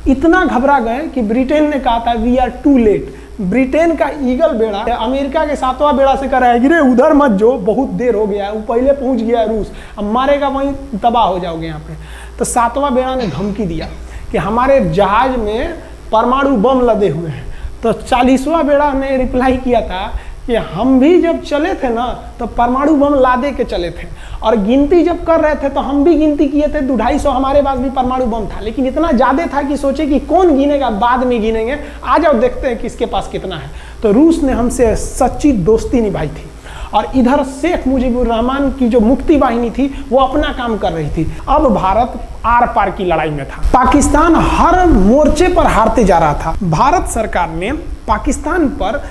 इतना घबरा गए कि ब्रिटेन ने कहा था we are too late. Britain का ईगल बेड़ा अमेरिका के 7वां बेड़ा से कह रहा है कि रे उधर मत जो, बहुत देर हो गया है, वो पहले पहुंच गया है रूस, अब मारेगा वहीं तबाह हो जाओगे यहाँ पे। तो 7वां बेड़ा ने धमकी दिया कि हमारे जहाज में परमाणु बम लदे हुए हैं। तो 40वां बेड़ा ने रिप्लाई किया था कि हम भी जब चले थे ना तो परमाणु बम लादे के चले थे, और गिनती जब कर रहे थे तो हम भी गिनती किए थे 250 हमारे पास भी परमाणु बम था, लेकिन इतना ज़्यादा था कि सोचे कि कौन गिनेगा, बाद में गिनेंगे, आ जाओ देखते हैं किसके पास कितना है। तो रूस ने हमसे सच्ची दोस्ती निभाई थी, और इधर शेख मुजीबुर रहमान की जो मुक्ति वाहिनी थी वो अपना काम कर रही थी। अब भारत आर पार की लड़ाई में था। पाकिस्तान हर मोर्चे पर हारते जा रहा था। भारत सरकार ने पाकिस्तान पर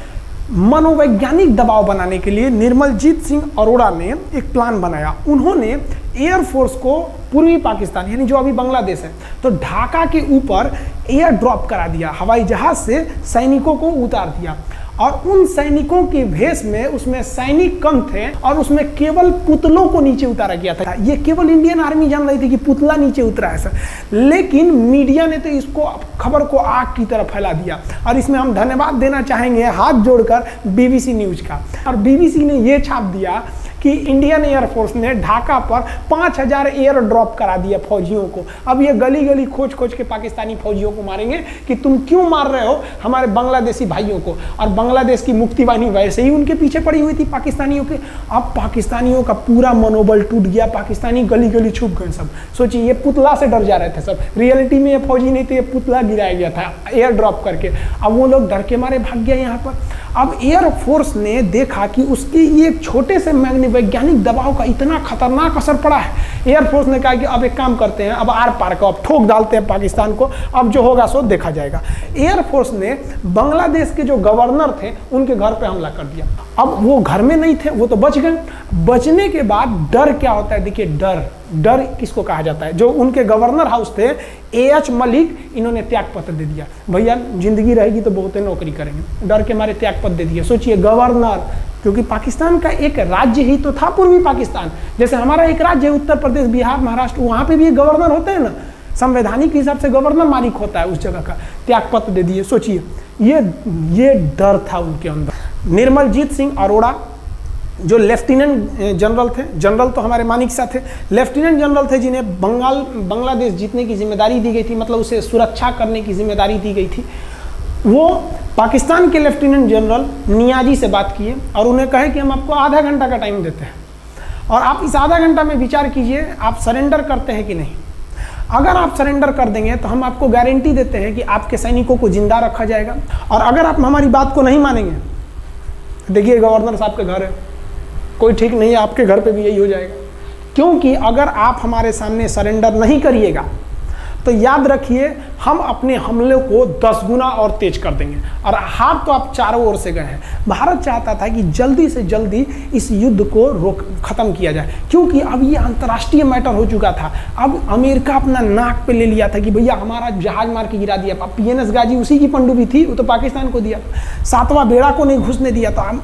मनोवैज्ञानिक दबाव बनाने के लिए निर्मलजीत सिंह अरोड़ा ने एक प्लान बनाया। उन्होंने एयरफोर्स को पूर्वी पाकिस्तान यानी जो अभी बांग्लादेश है तो ढाका के ऊपर एयर ड्रॉप करा दिया, हवाई जहाज से सैनिकों को उतार दिया, और उन सैनिकों के भेष में उसमें सैनिक कम थे और उसमें केवल पुतलों को नीचे उतारा गया था। ये केवल इंडियन आर्मी जान रही थी कि पुतला नीचे उतरा है सर, लेकिन मीडिया ने तो इसको खबर को आग की तरह फैला दिया। और इसमें हम धन्यवाद देना चाहेंगे हाथ जोड़कर BBC न्यूज का। और BBC ने ये छाप दिया कि इंडियन एयरफोर्स ने ढाका पर 5000 एयर ड्रॉप करा दिया फौजियों को। अब ये गली गली खोज खोज के पाकिस्तानी फौजियों को मारेंगे कि तुम क्यों मार रहे हो हमारे बांग्लादेशी भाइयों को। और बांग्लादेश की मुक्ति वाहिनी वैसे ही उनके पीछे पड़ी हुई थी पाकिस्तानियों के। अब पाकिस्तानियों का पूरा मनोबल टूट गया, पाकिस्तानी गली गली छुप गए सब। सोचिए ये पुतला से डर जा रहे थे सब, रियलिटी में ये फौजी नहीं थे, ये पुतला गिराया गया था एयर ड्रॉप करके। अब वो लोग डर के मारे भाग गया यहाँ पर। अब एयरफोर्स ने देखा कि उसकी ये छोटे से वैज्ञानिक दबाव का इतना खतरनाक असर पड़ा है। एयरफोर्स ने कहा कि अब एक काम करते हैं, अब आर पार को अब ठोक डालते हैं पाकिस्तान को, अब जो होगा सो देखा जाएगा। एयरफोर्स ने बांग्लादेश के जो गवर्नर थे उनके घर पे हमला कर दिया। अब वो घर में नहीं थे, वो तो बच गए। बचने के बाद डर क्या होता है, देखिए डर किसको कहा जाता है। जो उनके गवर्नर हाउस थे AH मलिक, इन्होंने त्याग पत्र दे दिया। भैया जिंदगी रहेगी तो बहुत नौकरी करेंगे, डर के मारे त्याग पत्र दे दिया। सोचिए गवर्नर, क्योंकि पाकिस्तान का एक राज्य ही तो था पूर्वी पाकिस्तान। जैसे हमारा एक राज्य है उत्तर प्रदेश, बिहार, महाराष्ट्र, वहाँ पे भी एक गवर्नर होते हैं ना, संवैधानिक हिसाब से गवर्नर मालिक होता है उस जगह का। त्याग पत्र दे दिए। सोचिए ये डर था उनके अंदर। निर्मलजीत सिंह अरोड़ा जो लेफ्टिनेंट जनरल थे, जनरल तो हमारे मानिक शाह थे, लेफ्टिनेंट जनरल थे जिन्हें बांग्लादेश जीतने की जिम्मेदारी दी गई थी, मतलब उसे सुरक्षा करने की जिम्मेदारी दी गई थी। वो पाकिस्तान के लेफ्टिनेंट जनरल नियाजी से बात किए और उन्हें कहे कि हम आपको आधा घंटा का टाइम देते हैं और आप इस आधा घंटा में विचार कीजिए आप सरेंडर करते हैं कि नहीं। अगर आप सरेंडर कर देंगे तो हम आपको गारंटी देते हैं कि आपके सैनिकों को जिंदा रखा जाएगा, और अगर आप हमारी बात को नहीं मानेंगे, देखिए गवर्नर साहब के घर है, कोई ठीक नहीं है, आपके घर पे भी यही हो जाएगा। क्योंकि अगर आप हमारे सामने सरेंडर नहीं करिएगा तो याद रखिए हम अपने हमले को 10 गुना और तेज कर देंगे। और हार तो आप चारों ओर से गए हैं। भारत चाहता था कि जल्दी से जल्दी इस युद्ध को खत्म किया जाए, क्योंकि अब ये अंतर्राष्ट्रीय मैटर हो चुका था। अब अमेरिका अपना नाक पे ले लिया था कि भैया हमारा जहाज मार के गिरा दिया। PNS गाजी उसी की पनडुब्बी थी, वो तो पाकिस्तान को दिया। 7वां बेड़ा को नहीं घुसने दिया, तो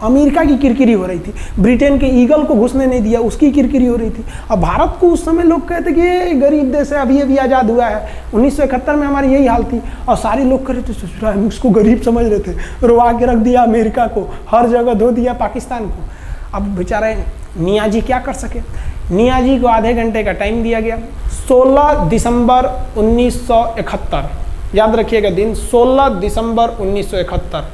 अमेरिका की किरकिरी हो रही थी। ब्रिटेन के ईगल को घुसने नहीं दिया, उसकी किरकिरी हो रही थी। अब भारत को उस समय लोग कहते कि ये गरीब देश है, अभी अभी आज़ाद हुआ है। 1971 में हमारी यही हाल थी, और सारे लोग कह रहे थे, हम उसको गरीब समझ रहे थे, रोवा के रख दिया अमेरिका को, हर जगह धो दिया पाकिस्तान को। अब बेचारे नियाजी क्या कर सके। नियाजी को आधे घंटे का टाइम दिया गया। 16 दिसंबर 1971, याद रखिएगा दिन, 16 दिसंबर 1971।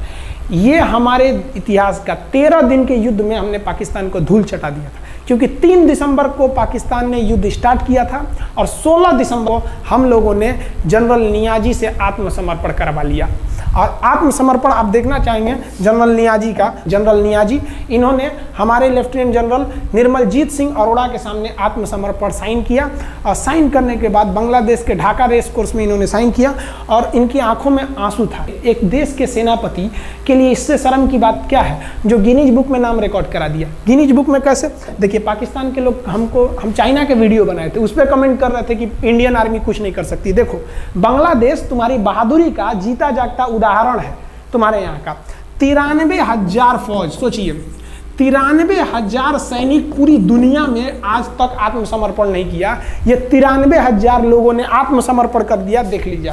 ये हमारे इतिहास का 13 दिन के युद्ध में हमने पाकिस्तान को धूल चटा दिया था, क्योंकि 3 दिसंबर को पाकिस्तान ने युद्ध स्टार्ट किया था और 16 दिसंबर को हम लोगों ने जनरल नियाजी से आत्मसमर्पण करवा लिया। और आत्मसमर्पण आप देखना चाहेंगे जनरल नियाजी का। जनरल नियाजी इन्होंने हमारे लेफ्टिनेंट जनरल निर्मलजीत सिंह अरोड़ा के सामने आत्मसमर्पण साइन किया, और साइन करने के बाद बांग्लादेश के ढाका रेस कोर्स में इन्होंने साइन किया, और इनकी आंखों में आंसू था। एक देश के सेनापति के लिए इससे शर्म की बात क्या है, जो गिनीज बुक में नाम रिकॉर्ड करा दिया। गिनीज बुक में कैसे? देखिए, पाकिस्तान के लोग हम चाइना के वीडियो बनाए थे, उस पर कमेंट कर रहे थे कि इंडियन आर्मी कुछ नहीं कर सकती। देखो, बांग्लादेश तुम्हारी बहादुरी का जीता जागता उदाहरण है। तुम्हारे यहाँ का 93,000 फौज, सोचिए 93,000 सैनिक पूरी दुनिया में आज तक आत्मसमर्पण नहीं किया। ये 93,000 लोगों ने आत्मसमर्पण कर दिया। देख लीजिए,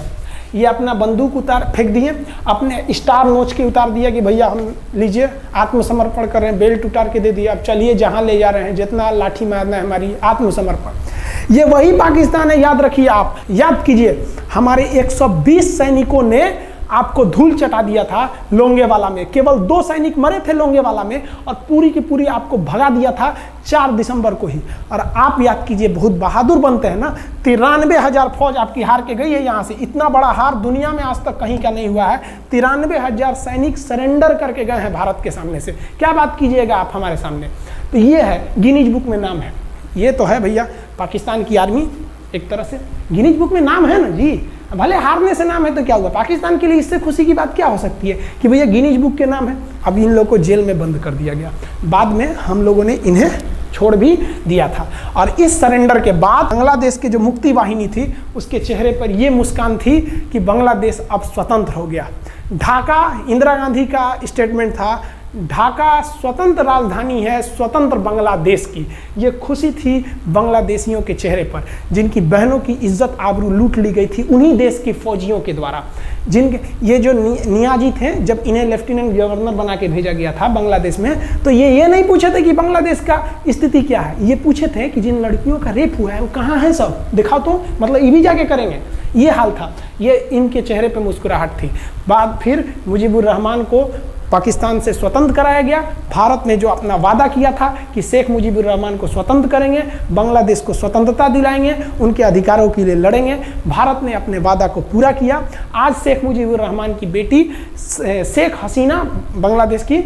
ये अपना बंदूक फेंक दिए, अपने स्टार नोच के उतार दिया कि भैया हम लीजिए आत्मसमर्पण कर रहे हैं, बेल्ट उतार के दे दिया, अब चलिए जहां ले जा रहे हैं, जितना लाठी मारना है हमारी, आत्मसमर्पण। ये वही पाकिस्तान है, याद रखिए। आप याद कीजिए, हमारे 120 सैनिकों ने आपको धूल चटा दिया था लोंगेवाला में। केवल 2 सैनिक मरे थे लोंगेवाला में, और पूरी की पूरी आपको भगा दिया था 4 दिसंबर को ही। और आप याद कीजिए, बहुत बहादुर बनते हैं ना, 93,000 फौज आपकी हार के गई है यहाँ से। इतना बड़ा हार दुनिया में आज तक कहीं का नहीं हुआ है। 93,000 सैनिक सरेंडर करके गए हैं भारत के सामने से। क्या बात कीजिएगा आप हमारे सामने। तो ये है, गिनीज बुक में नाम है। ये तो है भैया पाकिस्तान की आर्मी, एक तरह से गिनीज बुक में नाम है ना जी। भले हारने से नाम है तो क्या हुआ, पाकिस्तान के लिए इससे खुशी की बात क्या हो सकती है कि भैया गिनीज बुक के नाम है। अब इन लोगों को जेल में बंद कर दिया गया, बाद में हम लोगों ने इन्हें छोड़ भी दिया था। और इस सरेंडर के बाद बांग्लादेश के जो मुक्ति वाहिनी थी, उसके चेहरे पर यह मुस्कान थी कि बांग्लादेश अब स्वतंत्र हो गया। ढाका इंदिरा गांधी का स्टेटमेंट था, ढाका स्वतंत्र राजधानी है स्वतंत्र बांग्लादेश की। ये खुशी थी बांग्लादेशियों के चेहरे पर, जिनकी बहनों की इज्जत आबरू लूट ली गई थी उन्हीं देश के फौजियों के द्वारा। जिनके ये जो नियाजी थे, जब इन्हें लेफ्टिनेंट गवर्नर बना के भेजा गया था बांग्लादेश में, तो ये नहीं पूछे थे कि बांग्लादेश का स्थिति क्या है। ये पूछे थे कि जिन लड़कियों का रेप हुआ है वो कहाँ है, सब दिखाओ तो, मतलब ये भी जाके करेंगे। ये हाल था। ये इनके चेहरे पे मुस्कुराहट थी। बाद फिर मुजीबुर रहमान को पाकिस्तान से स्वतंत्र कराया गया। भारत ने जो अपना वादा किया था कि शेख मुजीबुर रहमान को स्वतंत्र करेंगे, बांग्लादेश को स्वतंत्रता दिलाएंगे, उनके अधिकारों के लिए लड़ेंगे, भारत ने अपने वादा को पूरा किया। आज शेख मुजीबुर रहमान की बेटी शेख हसीना बांग्लादेश की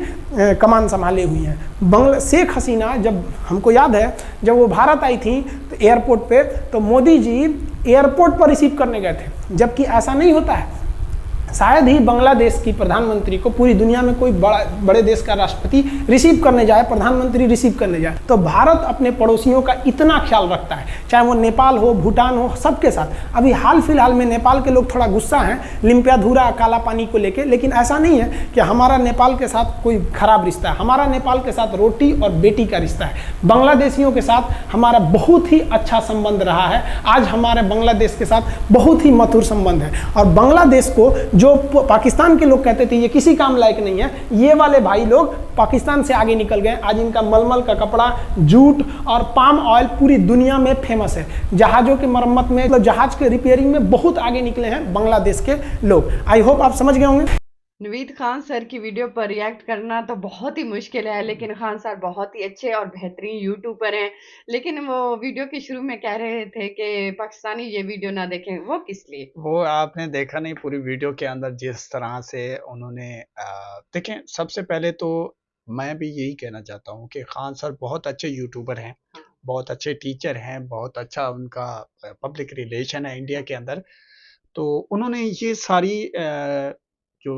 कमान संभाले हुई हैं। शेख हसीना, जब हमको याद है जब वो भारत आई थी तो एयरपोर्ट पे, तो मोदी जी एयरपोर्ट पर रिसीव करने गए थे, जबकि ऐसा नहीं होता है। शायद ही बांग्लादेश की प्रधानमंत्री को पूरी दुनिया में कोई बड़े देश का राष्ट्रपति रिसीव करने जाए, प्रधानमंत्री रिसीव करने जाए। तो भारत अपने पड़ोसियों का इतना ख्याल रखता है, चाहे वो नेपाल हो, भूटान हो, सबके साथ। अभी हाल फिलहाल में नेपाल के लोग थोड़ा गुस्सा हैं लिम्पियाधुरा काला पानी को लेके, लेकिन ऐसा नहीं है कि हमारा नेपाल के साथ कोई खराब रिश्ता है। हमारा नेपाल के साथ रोटी और बेटी का रिश्ता है। बांग्लादेशियों के साथ हमारा बहुत ही अच्छा संबंध रहा है। आज हमारे बांग्लादेश के साथ बहुत ही मधुर संबंध है। और बांग्लादेश को जो पाकिस्तान के लोग कहते थे ये किसी काम लायक नहीं है, ये वाले भाई लोग पाकिस्तान से आगे निकल गए। आज इनका मलमल का कपड़ा, जूट और पाम ऑयल पूरी दुनिया में फेमस है। जहाज़ों की मरम्मत में, मतलब जहाज के रिपेयरिंग में बहुत आगे निकले हैं बांग्लादेश के लोग। आई होप आप समझ गए होंगे। नवीद खान सर की वीडियो पर रिएक्ट करना तो बहुत ही मुश्किल है, लेकिन खान सर बहुत ही अच्छे और बेहतरीन यूट्यूबर हैं। लेकिन वो वीडियो के शुरू में कह रहे थे कि पाकिस्तानी ये वीडियो ना देखें, वो किस लिए? वो आपने देखा नहीं पूरी वीडियो के अंदर जिस तरह से उन्होंने देखें। सबसे पहले तो मैं भी यही कहना चाहता हूँ कि खान सर बहुत अच्छे यूट्यूबर हैं, बहुत अच्छे टीचर हैं, बहुत अच्छा उनका पब्लिक रिलेशन है इंडिया के अंदर। तो उन्होंने ये सारी जो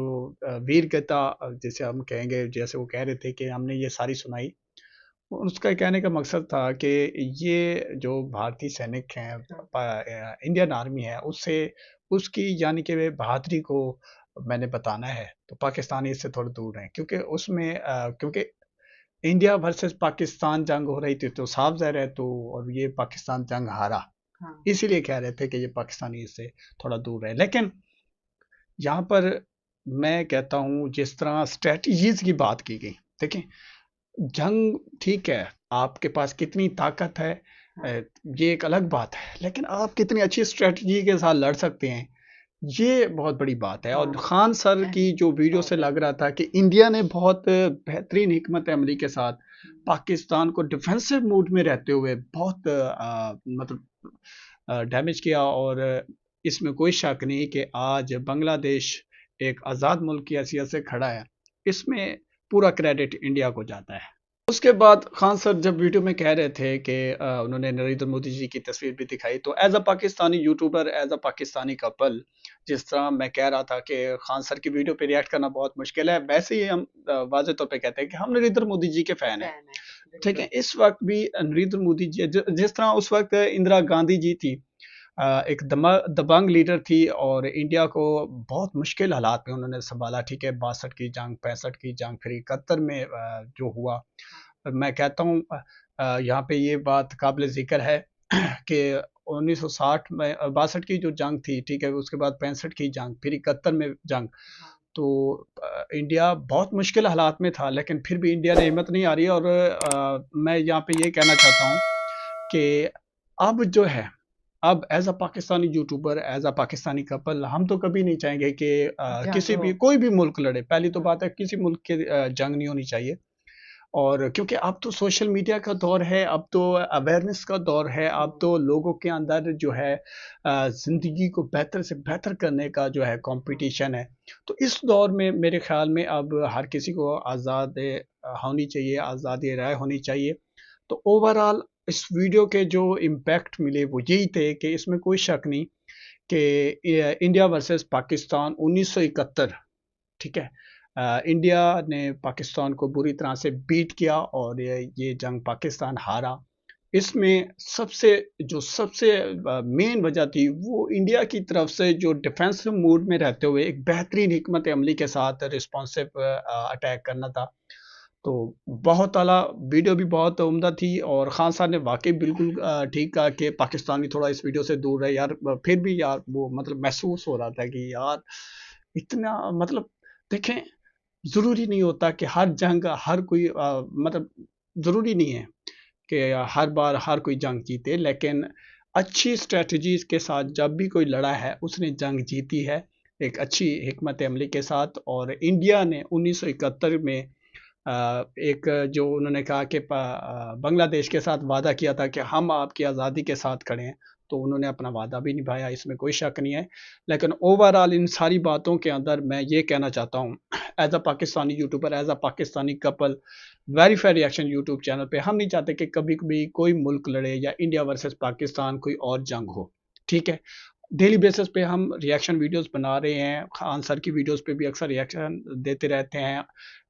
वीर गाथा जैसे हम कहेंगे, जैसे वो कह रहे थे कि हमने ये सारी सुनाई। उसका कहने का मकसद था कि ये जो भारतीय सैनिक हैं, इंडियन आर्मी है, उससे उसकी यानी कि वे बहादुरी को मैंने बताना है। तो पाकिस्तानी इससे थोड़ा दूर हैं, क्योंकि उसमें क्योंकि इंडिया वर्सेस पाकिस्तान जंग हो रही थी, तो साफ ज़ाहिर है, तो और ये पाकिस्तान जंग हारा, हाँ, इसीलिए कह रहे थे कि ये पाकिस्तानी इससे थोड़ा दूर रहे। लेकिन यहाँ पर मैं कहता हूँ, जिस तरह स्ट्रेटजीज की बात की गई, देखें, जंग ठीक है, आपके पास कितनी ताकत है, ये एक अलग बात है, लेकिन आप कितनी अच्छी स्ट्रेटजी के साथ लड़ सकते हैं, ये बहुत बड़ी बात है। और हाँ, खान सर की जो वीडियो से लग रहा था कि इंडिया ने बहुत बेहतरीन हिकमत अमली के साथ पाकिस्तान को डिफेंसिव मूड में रहते हुए बहुत मतलब डैमेज किया। और इसमें कोई शक नहीं कि आज बांग्लादेश एक आज़ाद मुल्क की हैसियत से खड़ा है, इसमें पूरा क्रेडिट इंडिया को जाता है। उसके बाद खान सर जब वीडियो में कह रहे थे कि उन्होंने नरेंद्र मोदी जी की तस्वीर भी दिखाई, तो as a Pakistani YouTuber, as a Pakistani couple, जिस तरह मैं कह रहा था कि खान सर की वीडियो पे रिएक्ट करना बहुत मुश्किल है, वैसे ही हम वाज़े तौर पे कहते हैं कि हम नरेंद्र मोदी जी के फ़ैन हैं। ठीक है, इस वक्त भी नरेंद्र मोदी जी जिस तरह उस वक्त इंदिरा गांधी जी थी, एक दबंग लीडर थी और इंडिया को बहुत मुश्किल हालात में उन्होंने संभाला। ठीक है, 62 की जंग, 65 की जंग, फिर 71 में जो हुआ, मैं कहता हूँ यहाँ पे ये बात काबिल ज़िक्र है कि 1960 में 62 की जो जंग थी, ठीक है, उसके बाद 65 की जंग, फिर 71 में जंग। तो इंडिया बहुत मुश्किल हालात में था, लेकिन फिर भी इंडिया ने हिम्मत नहीं हारी। और मैं यहाँ पे ये कहना चाहता हूँ कि अब जो है, अब as a Pakistani YouTuber, as a Pakistani couple, हम तो कभी नहीं चाहेंगे कि किसी भी कोई भी मुल्क लड़े। पहली तो बात है, किसी मुल्क की जंग नहीं होनी चाहिए। और क्योंकि अब तो सोशल मीडिया का दौर है, अब तो अवेयरनेस का दौर है, अब तो लोगों के अंदर जो है ज़िंदगी को बेहतर से बेहतर करने का जो है कंपटीशन है। तो इस दौर में मेरे ख़्याल में अब हर किसी को आज़ाद होनी चाहिए, आज़ादी राय होनी चाहिए। तो ओवरऑल इस वीडियो के जो इम्पैक्ट मिले वो यही थे कि इसमें कोई शक नहीं कि इंडिया वर्सेस पाकिस्तान 1971, ठीक है, इंडिया ने पाकिस्तान को बुरी तरह से बीट किया और ये जंग पाकिस्तान हारा। इसमें सबसे मेन वजह थी वो इंडिया की तरफ से जो डिफेंसिव मूड में रहते हुए एक बेहतरीन हिकमत अमली के साथ रिस्पॉन्सिव अटैक करना था। तो बहुत आला वीडियो भी बहुत उम्दा थी और खान साहब ने वाकई बिल्कुल ठीक कहा कि पाकिस्तानी थोड़ा इस वीडियो से दूर रहे यार। फिर भी यार वो मतलब महसूस हो रहा था कि यार इतना मतलब देखें, ज़रूरी नहीं होता कि हर जंग हर कोई मतलब ज़रूरी नहीं है कि हर बार हर कोई जंग जीते, लेकिन अच्छी स्ट्रेटजीज के साथ जब भी कोई लड़ा है उसने जंग जीती है एक अच्छी हिकमत अमली के साथ। और इंडिया ने 1971 में एक जो उन्होंने कहा कि बांग्लादेश के साथ वादा किया था कि हम आपकी आज़ादी के साथ खड़े हैं, तो उन्होंने अपना वादा भी निभाया, इसमें कोई शक नहीं है। लेकिन ओवरऑल इन सारी बातों के अंदर मैं ये कहना चाहता हूँ, as a Pakistani YouTuber, as a Pakistani couple, verify reaction YouTube channel पे हम नहीं चाहते कि कभी कभी कोई मुल्क लड़े या इंडिया वर्सेस पाकिस्तान कोई और जंग हो। ठीक है, डेली बेसिस पे हम रिएक्शन वीडियोस बना रहे हैं, खान सर की वीडियोस पे भी अक्सर रिएक्शन देते रहते हैं।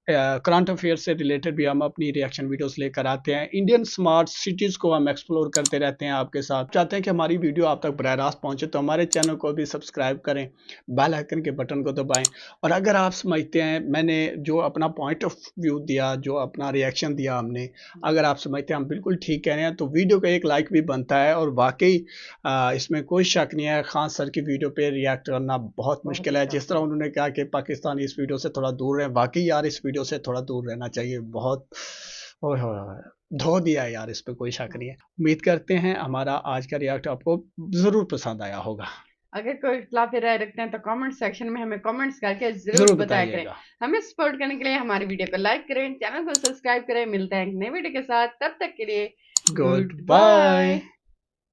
करंट अफेयर से रिलेटेड भी हम अपनी रिएक्शन वीडियोस लेकर आते हैं। इंडियन स्मार्ट सिटीज़ को हम एक्सप्लोर करते रहते हैं आपके साथ। चाहते हैं कि हमारी वीडियो आप तक बराह रास्त पहुंचे, तो हमारे चैनल को भी सब्सक्राइब करें, बेल आइकन के बटन को दबाएं। और अगर आप समझते हैं मैंने जो अपना पॉइंट ऑफ व्यू दिया, जो अपना रिएक्शन दिया हमने, अगर आप समझते हैं हम बिल्कुल ठीक कह रहे हैं, तो वीडियो का एक लाइक भी बनता है। और वाकई इसमें कोई शक नहीं है, खान सर की वीडियो पे रिएक्ट करना बहुत मुश्किल है। जिस तरह उन्होंने कहा कि पाकिस्तान इस वीडियो से थोड़ा दूर है, वाकई यार इस वीडियो से थोड़ा दूर रहना चाहिए। बहुत ओए होए होए, धो दिया है यार, इस पे कोई शक नहीं है। उम्मीद करते हैं हमारा आज का रिएक्ट आपको ज़रूर पसंद आया होगा। अगर कोई इख्तिलाफी राय रखते हैं तो कमेंट सेक्शन में हमें कमेंट्स करके जरूर ज़रूर बताया करें। बताइएगा। हमें सपोर्ट करने के लिए हमारी वीडियो को लाइक करें, चैनल को सब्सक्राइब करें। मिलते हैं एक नई वीडियो के साथ, तब तक के लिए गुड गुड बाय। बाय।